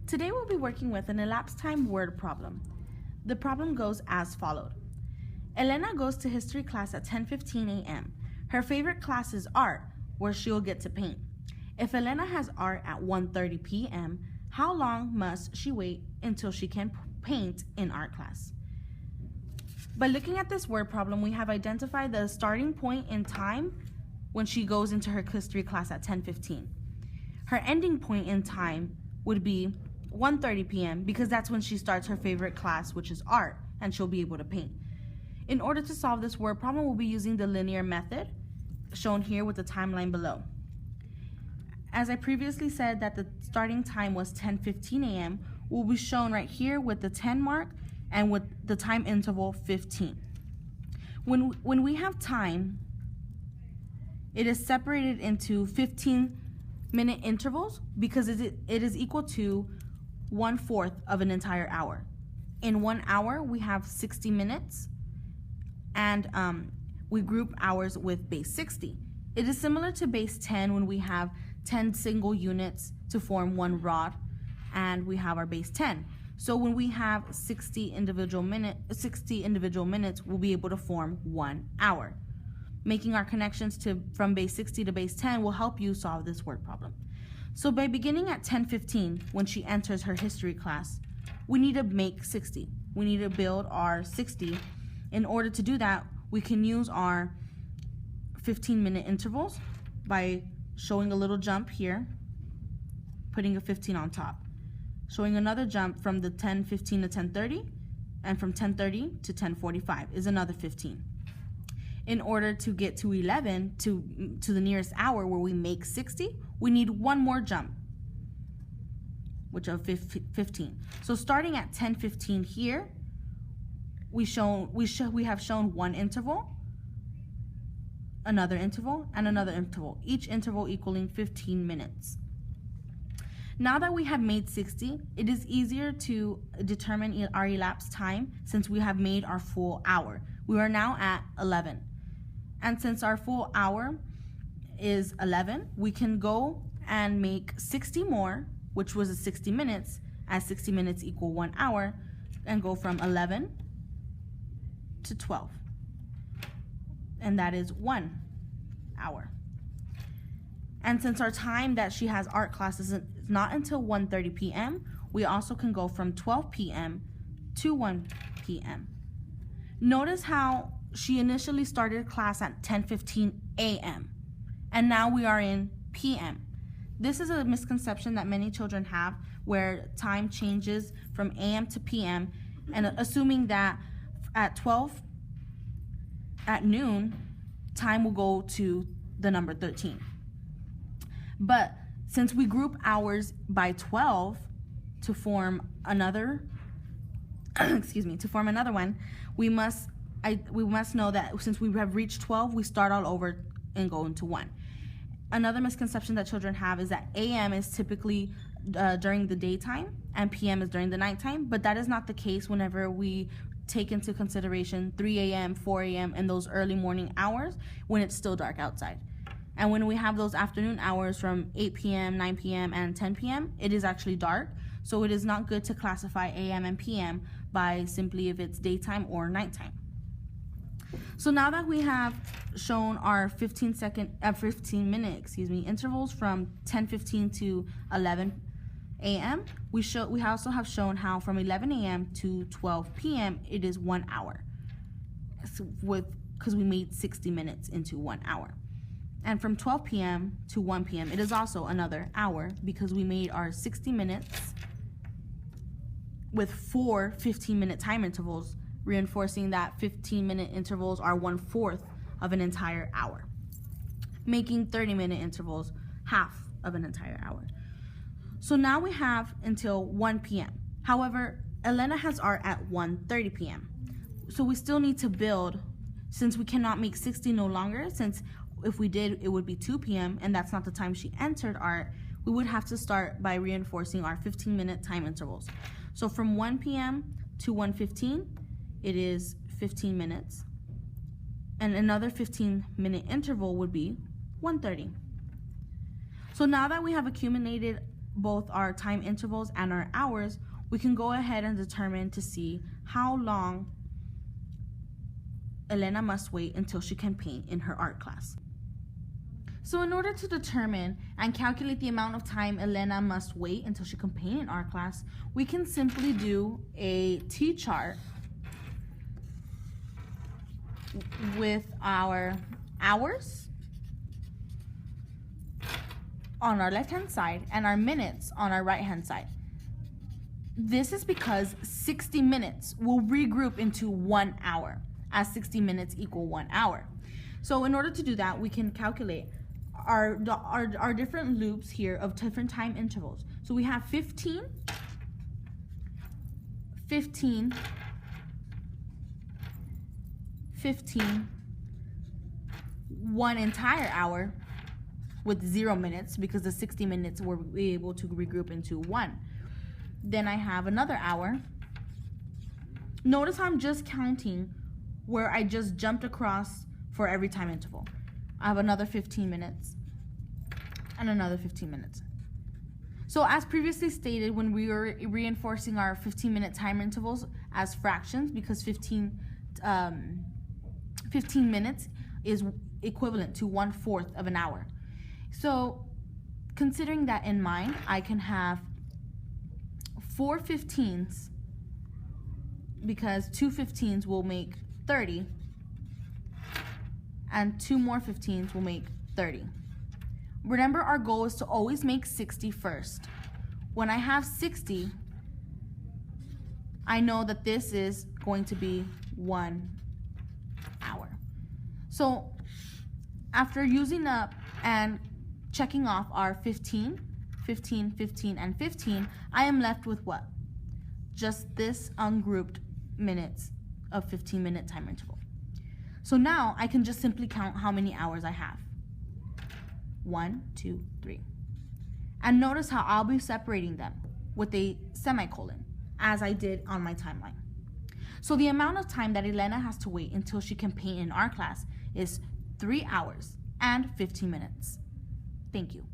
Today we'll be working with an elapsed time word problem. The problem goes as followed. Elena goes to history class at 10:15 a.m. Her favorite class is art, where she'll get to paint. If Elena has art at 1:30 p.m., how long must she wait until she can paint in art class? By looking at this word problem, we have identified the starting point in time when she goes into her history class at 10:15. Her ending point in time would be 1:30 p.m. because that's when she starts her favorite class, which is art, and she'll be able to paint. In order to solve this word problem, we'll be using the linear method, shown here with the timeline below. As I previously said that the starting time was 10:15 a.m., will be shown right here with the 10 mark and with the time interval 15. When we have time, it is separated into 15-minute intervals because it is equal to 1/4 of an entire hour. In 1 hour, we have 60 minutes, and we group hours with base 60. It is similar to base 10 when we have 10 single units to form one rod, and we have our base 10. So when we have 60 individual minutes, we'll be able to form 1 hour. Making our connections from base 60 to base 10 will help you solve this word problem. So by beginning at 10:15, when she enters her history class, we need to make 60. We need to build our 60. In order to do that, we can use our 15-minute intervals by showing a little jump here, putting a 15 on top, showing another jump from the 10:15 to 10:30, and from 10:30 to 10:45 is another 15. In order to get to 11, to the nearest hour where we make 60, we need one more jump, which of 15. So starting at 10:15 here, we have shown one interval, another interval, and another interval, each interval equaling 15 minutes. Now that we have made 60, it is easier to determine our elapsed time since we have made our full hour. We are now at 11. And since our full hour is 11, we can go and make 60 more, which was 60 minutes, as 60 minutes equal 1 hour, and go from 11 to 12. And that is 1 hour. And since our time that she has art class is not until 1:30 p.m., we also can go from 12 p.m. to 1 p.m. Notice how she initially started class at 10:15 a.m. and now we are in p.m. This is a misconception that many children have where time changes from a.m. to p.m. and assuming that at noon, time will go to the number 13. But since we group hours by 12 to form another, one, we must know that since we have reached 12, we start all over and go into 1. Another misconception that children have is that AM is typically during the daytime and PM is during the nighttime, but that is not the case whenever we take into consideration 3 a.m., 4 a.m., and those early morning hours when it's still dark outside. And when we have those afternoon hours from 8 p.m., 9 p.m., and 10 p.m., it is actually dark. So it is not good to classify AM and PM by simply if it's daytime or nighttime. So now that we have shown our 15-minute intervals from 10:15 to 11 a.m., we also have shown how from 11 a.m. to 12 p.m. it is 1 hour, because we made 60 minutes into 1 hour. And from 12 p.m. to 1 p.m. it is also another hour because we made our 60 minutes with 4 15-minute time intervals, reinforcing that 15-minute intervals are 1/4 of an entire hour, making 30-minute intervals half of an entire hour. So now we have until 1 p.m. However, Elena has art at 1:30 p.m. So we still need to build, since we cannot make 60 no longer, since if we did, it would be 2 p.m. and that's not the time she entered art, we would have to start by reinforcing our 15-minute time intervals. So from 1 p.m. to 1:15, it is 15 minutes. And another 15-minute interval would be 1:30. So now that we have accumulated both our time intervals and our hours, we can go ahead and determine to see how long Elena must wait until she can paint in her art class. So in order to determine and calculate the amount of time Elena must wait until she can paint in art class, we can simply do a T-chart with our hours on our left-hand side and our minutes on our right-hand side. This is because 60 minutes will regroup into 1 hour, as 60 minutes equal 1 hour. So in order to do that, we can calculate our different loops here of different time intervals. So we have 15, 15, 15, 1 entire hour with 0 minutes, because the 60 minutes were able to regroup into 1. Then I have another hour. Notice I'm just counting where I just jumped across for every time interval. I have another 15 minutes and another 15 minutes. So as previously stated, when we were reinforcing our 15-minute time intervals as fractions, because 15 minutes is equivalent to 1/4 of an hour. So considering that in mind, I can have 4 15s, because 2 15s will make 30, and 2 more 15s will make 30. Remember, our goal is to always make 60 first. When I have 60, I know that this is going to be 1 hour. So after using up and checking off our 15, 15, 15, and 15, I am left with what? Just this ungrouped minutes of 15-minute time interval. So now I can just simply count how many hours I have. 1, 2, 3. And notice how I'll be separating them with a semicolon, as I did on my timeline. So the amount of time that Elena has to wait until she can paint in our class is 3 hours and 15 minutes. Thank you.